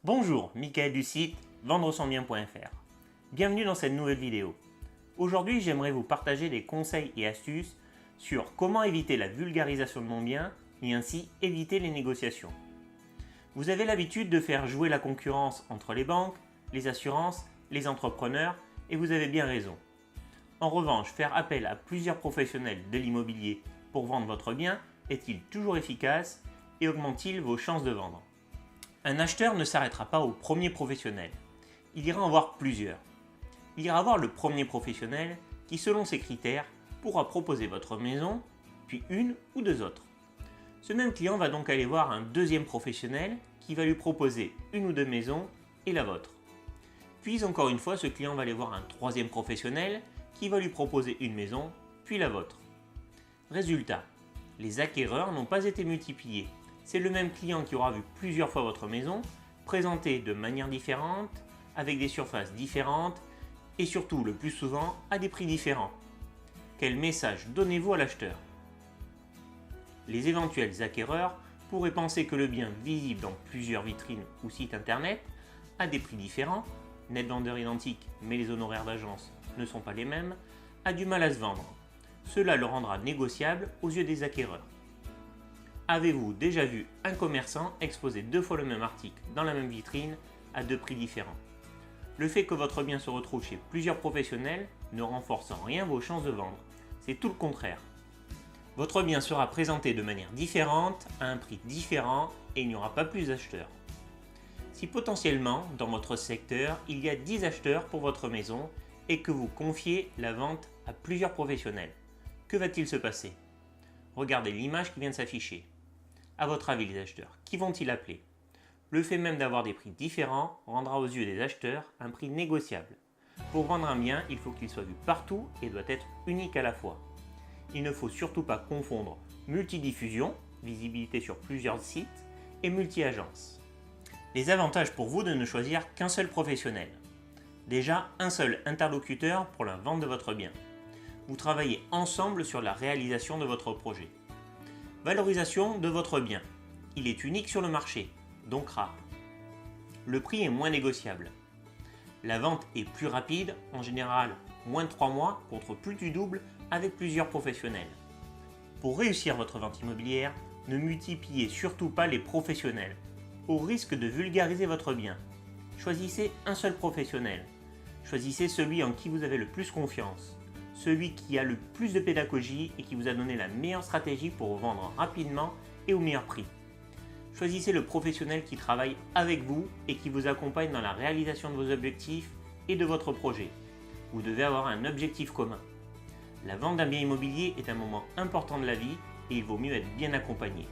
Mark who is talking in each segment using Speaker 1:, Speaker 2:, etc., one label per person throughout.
Speaker 1: Bonjour, Michael du site vendresonbien.fr. Bienvenue dans cette nouvelle vidéo. Aujourd'hui, j'aimerais vous partager des conseils et astuces sur comment éviter la vulgarisation de mon bien et ainsi éviter les négociations. Vous avez l'habitude de faire jouer la concurrence entre les banques, les assurances, les entrepreneurs et vous avez bien raison. En revanche, faire appel à plusieurs professionnels de l'immobilier pour vendre votre bien est-il toujours efficace et augmente-t-il vos chances de vendre? Un acheteur ne s'arrêtera pas au premier professionnel. Il ira en voir plusieurs. Il ira voir le premier professionnel qui, selon ses critères, pourra proposer votre maison, puis une ou deux autres. Ce même client va donc aller voir un deuxième professionnel qui va lui proposer une ou deux maisons et la vôtre. Puis encore une fois, ce client va aller voir un troisième professionnel qui va lui proposer une maison, puis la vôtre. Résultat, les acquéreurs n'ont pas été multipliés. C'est le même client qui aura vu plusieurs fois votre maison, présentée de manière différente, avec des surfaces différentes et surtout le plus souvent à des prix différents. Quel message donnez-vous à l'acheteur? Les éventuels acquéreurs pourraient penser que le bien visible dans plusieurs vitrines ou sites internet, à des prix différents, net vendeur identique mais les honoraires d'agence ne sont pas les mêmes, a du mal à se vendre. Cela le rendra négociable aux yeux des acquéreurs. Avez-vous déjà vu un commerçant exposer deux fois le même article dans la même vitrine à deux prix différents? Le fait que votre bien se retrouve chez plusieurs professionnels ne renforce en rien vos chances de vendre. C'est tout le contraire. Votre bien sera présenté de manière différente, à un prix différent et il n'y aura pas plus d'acheteurs. Si potentiellement, dans votre secteur, il y a 10 acheteurs pour votre maison et que vous confiez la vente à plusieurs professionnels, que va-t-il se passer? Regardez l'image qui vient de s'afficher. À votre avis, les acheteurs, qui vont-ils appeler? Le fait même d'avoir des prix différents rendra aux yeux des acheteurs un prix négociable. Pour vendre un bien, il faut qu'il soit vu partout et doit être unique à la fois. Il ne faut surtout pas confondre multidiffusion, visibilité sur plusieurs sites, et multi-agence. Les avantages pour vous de ne choisir qu'un seul professionnel. Déjà, un seul interlocuteur pour la vente de votre bien. Vous travaillez ensemble sur la réalisation de votre projet. Valorisation de votre bien. Il est unique sur le marché, donc rare. Le prix est moins négociable. La vente est plus rapide, en général moins de 3 mois contre plus du double avec plusieurs professionnels. Pour réussir votre vente immobilière, ne multipliez surtout pas les professionnels, au risque de vulgariser votre bien. Choisissez un seul professionnel. Choisissez celui en qui vous avez le plus confiance. Celui qui a le plus de pédagogie et qui vous a donné la meilleure stratégie pour vendre rapidement et au meilleur prix. Choisissez le professionnel qui travaille avec vous et qui vous accompagne dans la réalisation de vos objectifs et de votre projet. Vous devez avoir un objectif commun. La vente d'un bien immobilier est un moment important de la vie et il vaut mieux être bien accompagné.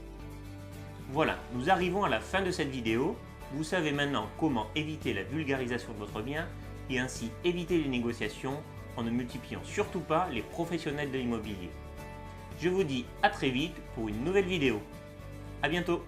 Speaker 1: Voilà, nous arrivons à la fin de cette vidéo. Vous savez maintenant comment éviter la vulgarisation de votre bien et ainsi éviter les négociations en ne multipliant surtout pas les professionnels de l'immobilier. Je vous dis à très vite pour une nouvelle vidéo. À bientôt.